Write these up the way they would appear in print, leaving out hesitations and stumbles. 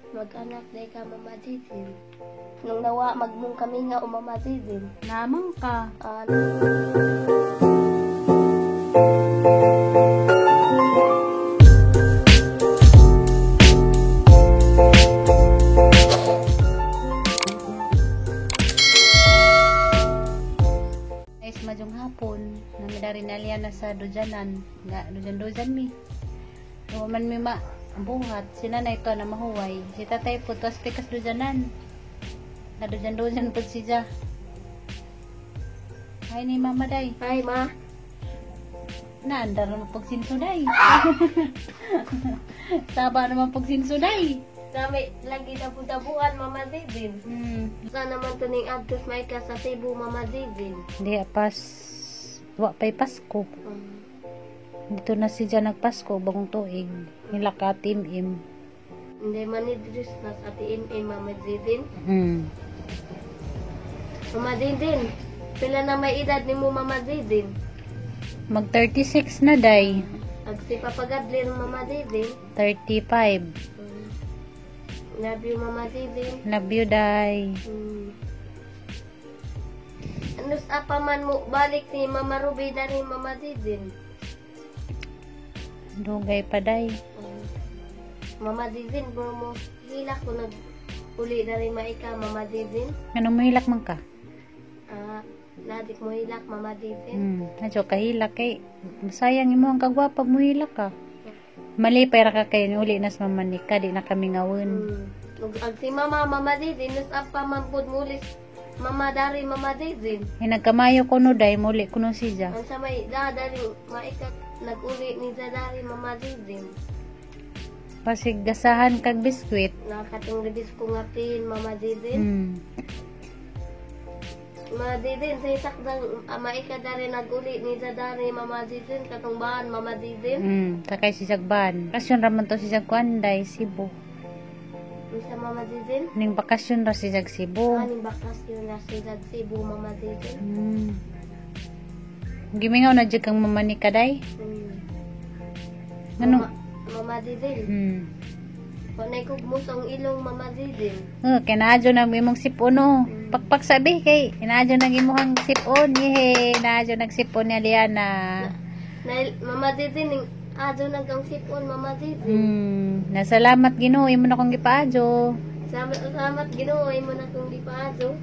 Mag-anak day ka Mama Didin. Nung nawa magmong kami nga o Mama Didin. Namang ka. Guys, majong hapon. Namidari na liyan na sa dojanan. Nga, dojan mi. Naman mi ma. Buhat, si nanay to na mahuway. Si tatay po, tos pikas dojanan. Nadojan-dojan po siya. Ay ni mama day. Hi ma. Naandar naman pag sinsuday. Taba naman pag sinsuday. Kami lagi dabu-dabuan Mama Didin. Saan naman to ning adtos may ka sa Cebu Mama Didin. Hindi pas wa pay Pasko. Dito na siya nagpasko bagong tuig. Nila ka Team-M. Hindi man ni Dris na sa Team-M Mama Didin. Mama Didin, pila na may edad ni mo Mama Didin? Mag 36 na day. Agsipapagadlin Mama Didin. 35. Love you Mama Didin. Love you day. Anus apa man mo balik ni Mama Ruby dari Mama Didin? Dugay pa day. Mama Didin, mo hilak ko nag-uli dari maika Mama Didin. Anong mahilak man ka? Nadik mo hilak Mama Didin. Nadyo kahilak kay sayang imo ang kagwapa mo hilak ka. Mali para ka kay uli nas mamanika di na kami ngawon. Ag si Mama Didin, nus apa man pud mulis Mama dari Mama Didin. Ay nagkamayo ko no day muli kuno siya. Ang sa may dari maika nag-uli ni dari Mama Didin. Pasig gasahan kag biskwit. Nakating ribis ko nga pin Mama Didin. Mama Didin, sa isakdang maika dari nag-uli ni dari Mama Didin, katungbahan Mama Didin. Takay si Jagban. Bakasyon raman to si Jagwanday, Cebu. Sa Mama Didin? Ning bakasyon ra si Jag Cebu. Aning bakasyon na si Jag Cebu Mama Didin. Gimingaw na jud kang mamanika day. Ngano? Mama Didin. Panay kog musong ilong Mama Didin. Kinadyo na imong sipono. Pakpak sabi kay kinadyo na imuhang sipon. Yehe, kinadyo nagsipon ni Aliana. Mama Didin, adyo nagkang sipon Mama Didin. Nasalamat Ginoo imo na kong gipaadyo. Salamat Ginoo imo na kong gipaadyo.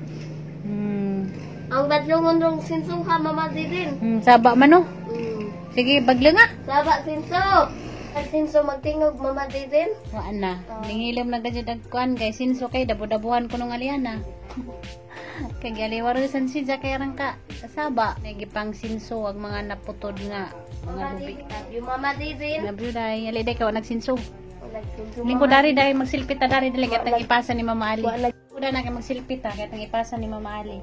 Ang badlongon rong sinsuha Mama Didin. Saba man no. Sige, bagla nga. Saba sinso. Ang sinso magtingog Mama Didin. Waan na. Ningilom na gadyo dagkuan kay sinso kay dabu-dabuhan ko nung Aliana. Kay galiwaro san siya kay rangka saba. Nagipang sinso ag mga naputod nga mga lubig. Yung Mama Didin. Nabyo day, aliday ka nagsinso. Lingko dari day magsilpit ta dari dili katang ipasa ni Mama Ali. Kuda na kay magsilpit ta katang ipasa ni Mama Ali.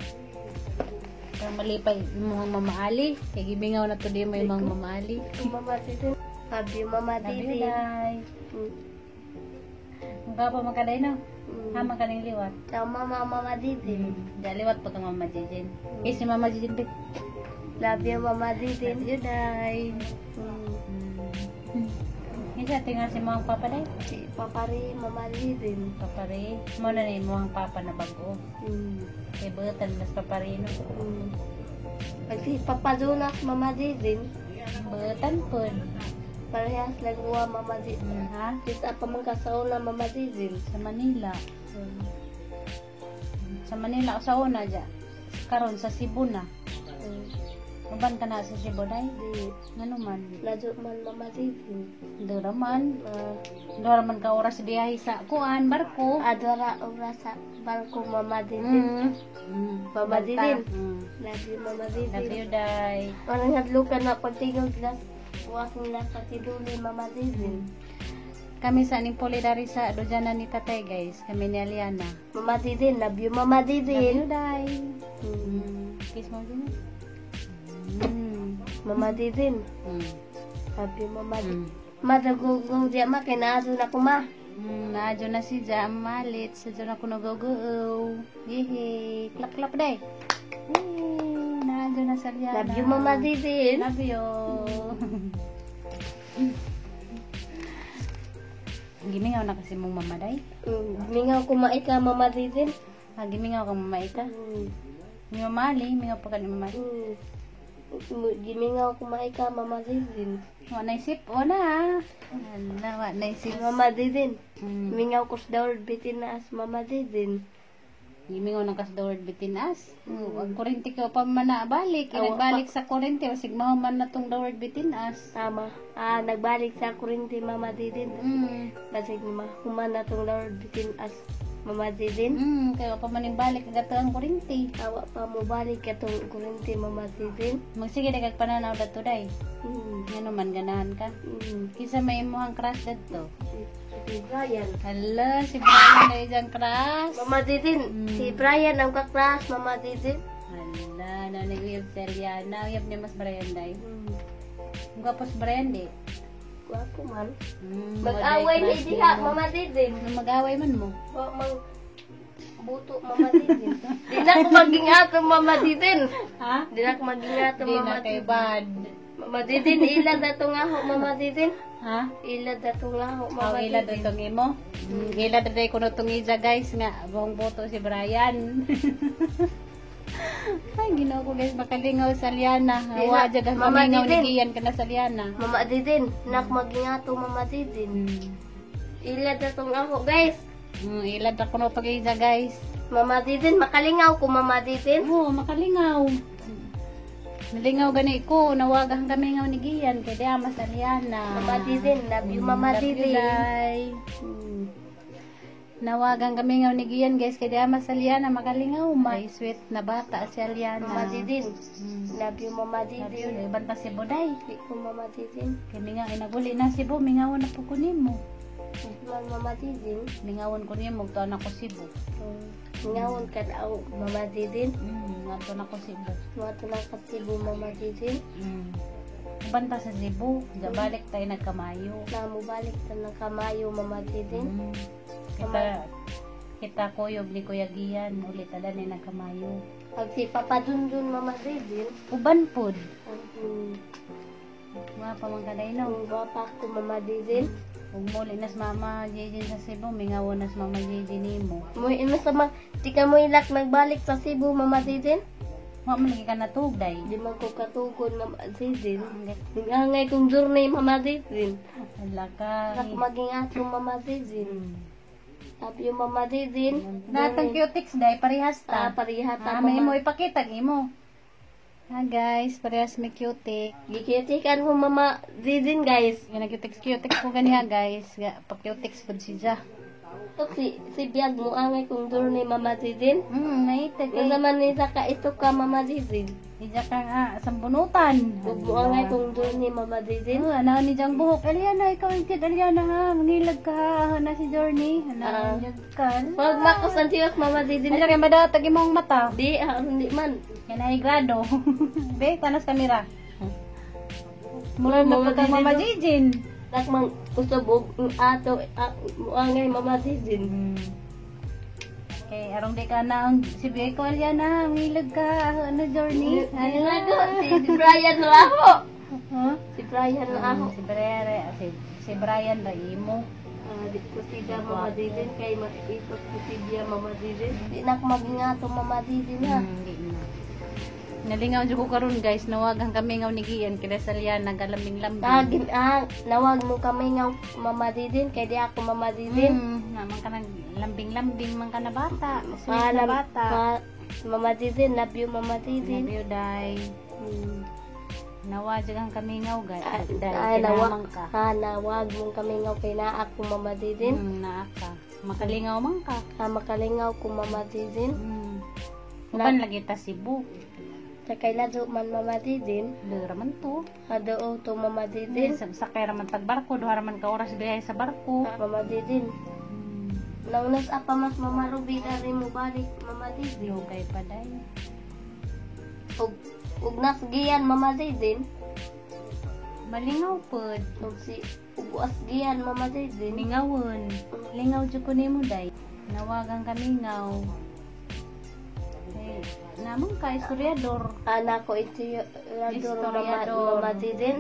Kaya malipay imong Mama Ali, kay gibingaw na to di mo imong Mama Ali. Mama Didin. Love you Mama Didin. Ang gapa magkaday na. Hama ka ning liwat. Ciao Mama Didin. Liwat po kang Mama Jijin. Eh si Mama Jijin bit. Love you Mama Didin. Love you day. Isa tingnan si mga papa day. Si Papari Mama Didin. Papari. Mo na ni mga papa na bago. Kay butan mas paparino. Pag si Papa Jonas Mama Didin. Butan po. Parehas lagwa Mama Didin. Ha? Isa pa man kasauna Mama Didin. Sa Manila. Sa Manila sa una dya. Karon sa Cebu na. Uban ka na sa Cebu day? Ngano man? Ladyo man Mama Didin. Doraman. Doraman ka oras biyahe sa kuan barko. Adora oras sa barko Mama Didin. Mama Didin. Love you Mama Didin. Love you day. Parang hadlo ka na pagtingog na wakong nasa tiduli Mama Didin. Kami sa aning polidari sa dojanan ni tatay guys. Kami ni Aliana. Mama Didin, love you Mama Didin. Love you day. Kiss mo din. Mama Didin. Love you Mama Didin. Madagugong diya ma, kinaado na ko ma. Naadyo na si Jam malit. Sadyo na ko nagagaw. Yehe. Klap-klap day. Yehe. Naadyo na sa Aliana. Love you Mama Didin. Love you. Gimingaw na kasi mong mamaday. Mingaw ko maika Mama Didin. Gimingaw kang mamay ka. Mm. Ni mamali, mingaw pa ka ni mamali. Gimingaw ko maika Mama Didin. Wala naisip, wala. Wala naisip. Mama Didin. Mm. Mingaw ko sa dawad bitin na as Mama Didin. Gimingaw ng kasdawad bitinas. Ang kurente ka pa man na balik. Nagbalik sa kurente. O sigmaw man na tong dawad bitinas. Tama. Nagbalik sa kurinti Mama Didin. Kasi human na tong dawad bitin as Mama Didin. Kaya pa man yung balik agato ang kurente. Awa pa mo balik katong kurinti Mama Didin. Magsige na kagpananaw dato day. Nga naman ganahan ka. Kisa may imuhang crush dato. Si Brian. Hala, si Brian na isang crush. Mama Didin. Si Brian ang kaklas Mama Didin. Hala, nangyayab si Eliana. Uyab niya mas Brian day. Ang gwapo si Brian di. Gwapo man. Mag-away Mag-away ni diha Mama Didin. Mag-away man mo. Wa mang buto Mama Didin. Di na ko maging ato Mama Didin. Ha? Di na ko maging ato Di Mama na kay Didin. bad. Mama Didin, ila dato nga ho Mama Didin. Ha? Ila dato nga ho Ang Mama ila Didin. doon imo. Ila doon ko nung ija guys nga. Buong boto si Brian. Ay, ginawa ko guys. Makalingaw sa Liana. Hawa dyan ang Mama mamingaw Didin. ni Gian ka na sa Liana. Mama Didin, nak maging ato Mama Didin. Ila dato nga ho guys. Ila doon ko nung ija guys. Mama Didin, makalingaw ko Mama Didin. Oo, makalingaw. Nalingaw gani ko. Nawagang kami ngaw ni Gian. Kaya di ama sa Liana. Mama Didin, love you Mama Love you, Didin. Day. Nawagan kami ngaw ni Gian guys. Kaya di ama sa Liana. Makalingaw. May sweet na bata si Liana. Mama Didin, love you Mama Love you. Didin. Iban pa si Boday. Di ko Mama Didin. Kaya mingaw inaguli na si Bo. Mingawan na po ko nimo. Man Mama Didin. Mingawan ko nimo. Magtuan ako si Bo. Ngawon ka daw Mama Didin. Magtuan ako si Bo. Mga tunang kasibo Mama Didin. Iban pa sa Cebu. Balik tayo nagkamayo. Na mo balik sa ng kamayo Mama Didin. Kita kuyog ni Kuya Gian. Ulit ala ni nagkamayo. Pag si Papa Dundun Mama Didin. Uban pod. Ang Mga pamangkanay no. bapa ko Mama Didin. Ug muli nas Mama JJ sa Cebu, mingawan nas Mama JJ nimo. Mo ina sa di ka mo ilak nagbalik sa Cebu Mama Didin. Wa man lagi ka natugday. Di man ko katugon Mama Didin. Ngangay kong journey Mama Didin. Ala ka. Nak maging ato Mama Didin. Sabi yung Mama Didin. Natang cutics day parehas ta. Pariha ta May mo Mama. ipakita imo. Ha guys, parehas may cutic. Gikitikan mo Mama Didin guys. Yung nag-cutics ko ganiha guys. Pa-cutics po siya. Ito si Biag mo angay kong journey Mama Didin. Naitag Yung naman ni Saka ito ka Mama Didin. Ija ka nga, sambunutan. Huwag mo angay kong journey Mama Didin. Ano ni Jang buhok. Eliana, ikaw yung kid. Eliana ha. Nilag ka ha. Na si Journey. Ah. Ano ka. Huwag makos ang tiyos Mama Didin. Ano kaya madatag imong mata. Di, hindi man. Yan ay grado. Be, panas kamera. Mura na Mama po kang Mama Jijin. Nak mang usabog ato mo angay Mama Didin. Okay, arong di ka na si Be ko Eliana, nilag ka ano Journey. Si Brian na ako. Huh? Si Brian na ako. Si Brian ra imo. Di ko siya Mama Didin kay makikot ko siya Mama Didin. Di na ako maging ato Mama Didin ha. Hindi na. Nalingaw jud ko karon guys, nawagan kami ngaw ni Gian kila sa Liana galambing-lambing. Nawag mo kami nga Mama Didin kay di ako Mama Didin. Naman ka nang lambing-lambing man ka na bata. Sweet na bata. Mama Didin, love you Mama Love Didin. you, Day. Nawagan kami ngaw guys. Ay, Kinamang ka. nawag mo kami nga kay na ako Mama Didin. Naa ka. Makalingaw man ka. Makalingaw ko Mama Didin. Uban lagi ta Cebu. Sa kay lado man Mama Didin. Lura man to. Hadoo to Mama Didin. Sakay raman tag barko, duha raman ka oras biyahe sa barko. Mama Didin. Naunas apa mas Mama Ruby dari mo balik Mama Didin. Lugay pa day. Ug nasgiyan Mama Didin. Malingaw pod. Ug si ug asgiyan Mama Didin. Lingawon. Lingaw jud ko nimo day. Nawagan kami ngaw. Namang ka historiador. Anak ko ito Mama Didin.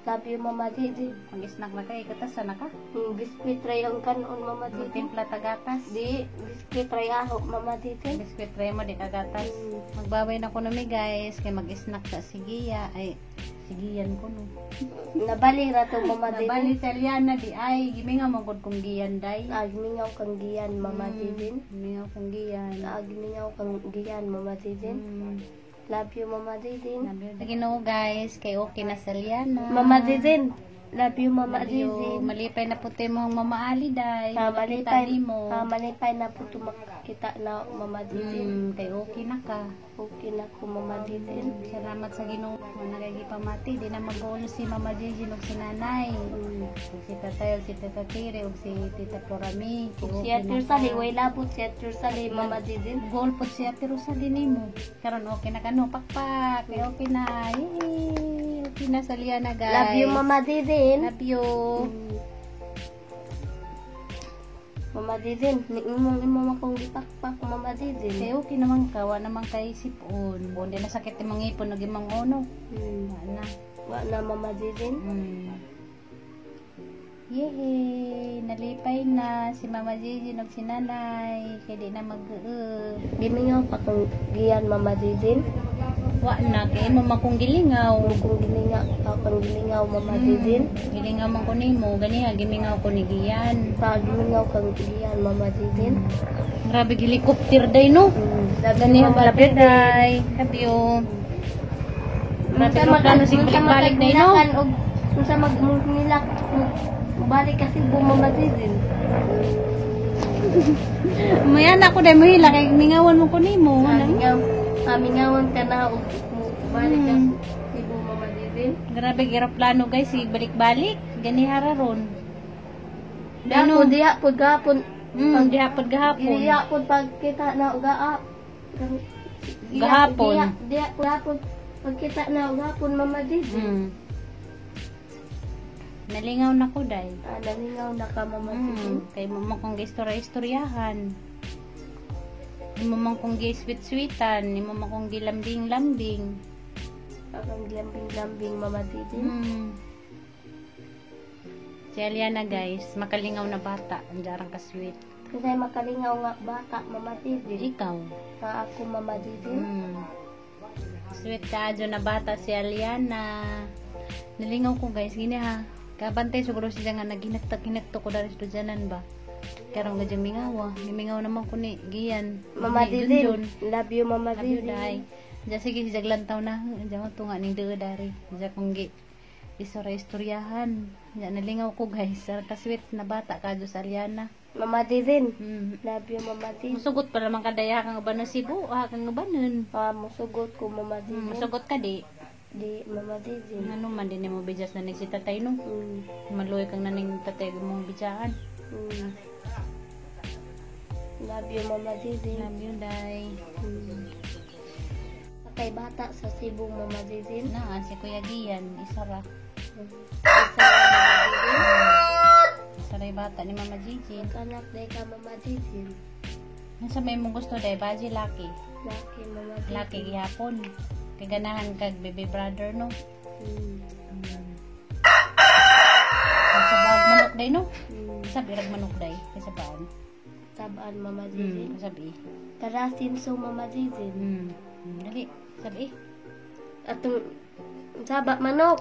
Love you, Mama Didi. Mag-snack na kay katasan na ka. Biskuit try ang kanon, Mama Didi. Timpla tagatas. Di, biskuit try ahok, Mama Didi. Biskuit try mo di tagatas. Magbabay na ko na mi guys kay mag-snack sa sigiya ay sigiyan ko no. Nabalira to, Mama Didi. Nabali sa Liana di ay gimingaw mo gud kong giyan day. Agmingaw kang giyan, Mama Didi. Gimingaw kong giyan. Agmingaw kang giyan, Mama Didi. Love you, Mama Didi. Lagi no guys kay okay na sa Liana. Mama Didi. Love you, Mama Didi. Malipay na puti mo Mama Ali day. Malipay mo. Malipay na po ito makita na, Mama Didi. Kay okay na ka. Okay na ko, Mama Didi. Salamat sa Ginoo nga nagagipamati di na mag-ulo si Mama Gigi ug si Nanay. Ug si Tatay ug si Tita Tire ug si Tita Florami. Si Ate Rosali, way labot si Ate Rosali, Mama Didi. Goal po si Ate Rosali nimo. Karon okay na kano pakpak. Kay okay na. Yay! Okay na sa Liana guys. Love you, Mama Didi. Love you. Mama Didi, imong akong ipakpak, Mama Didi. Kay okay naman ka, wa naman kay sipon. Hindi na sakit yung mga ipon, naging mga uno. Na. Wa na, Mama Didi. Yehey! Nalipay na si Mama Gigi nag si Nanay. Kaya di na Gimingaw pa kong giyan, Mama Didi. Wa na, kaya mo makong gilingaw. Kung gilingaw, Mama Didi. Gilingaw man ko ni mo, ganiha, gimingaw ko ni Giyan. Gimingaw kang giyan, Mama Didi. Grabe helicopter day no? Ganiha, malapit day. Happy you. Grabe plano si balik day no? Kung sa magmulak, balik kasi Mama Didi. Mayan ako day mo hila, kaya mingawan mo ko ni mo. Mingawan ka na, balik ka si Mama Didi. Grabe plano guys, si balik-balik. Ganihara ron. Dapod, diha, pod gapon. Dihapod gahapon. Diha, pod pagkita na ugaap. Gahapon. Diha, gahapon. Pagkita na ugaapon, Mama Didi. Nalingaw na ko day. Nalingaw na ka, Mama Didi. Kay mo kong istorya-istoryahan. Imo man kong gi-sweet-sweetan, imo man kong gilambing-lambing. Akong lambing-lambing, Mama Didi. Si Aliana guys, makalingaw na bata, ang jarang ka-sweet. Kasi makalingaw nga bata, Mama Didi. Ikaw? Ka ako, Mama Didi. Sweet ka adyo na bata si Aliana. Nalingaw ko guys, gini ha. Kabantay siguro siya nga naginagtak-hinagto ko dari sa dyanan ba. Karong gadyo mingawa. Mingaw naman ko ni Giyan. Mama Didi. Love you, Mama Didi. Love you, day. Diyan sige, siya glantaw na. Diyan ko tunga ning deo dari. Diyan kong istoryahan. Diyan nalingaw ko guys. Kasweet na bata ka sa Aliana. Mama Didi. Love you, Mama Didi. Musugot pa naman kadaya kang uban ng Cebu. Kang ubanan. Musugot ko, Mama Didi. Musugot ka di. Di, Mama Didi. Ano man din mo bidjas na si tatay no? Maluoy kang naning tatay mong bidyaan. Love you, Mama Didi. Love you, day. Kay bata sa Cebu, Mama Didi. Na, si Kuya Gian, isa ra. Isa ra yung bata ni Mama Gigi. Kanak day ka, Mama Didi. Nasa may mong gusto day, baji laki. Laki, Mama Didi. Laki gihapon. Kaganahan kag baby brother no. Sa bag manok day no. Sabi rag manok day, kaysa baan. Tabaan, Mama Didi. Sabi. Karasin so, Mama Didi. Dali, sabi. Atong sabak manok.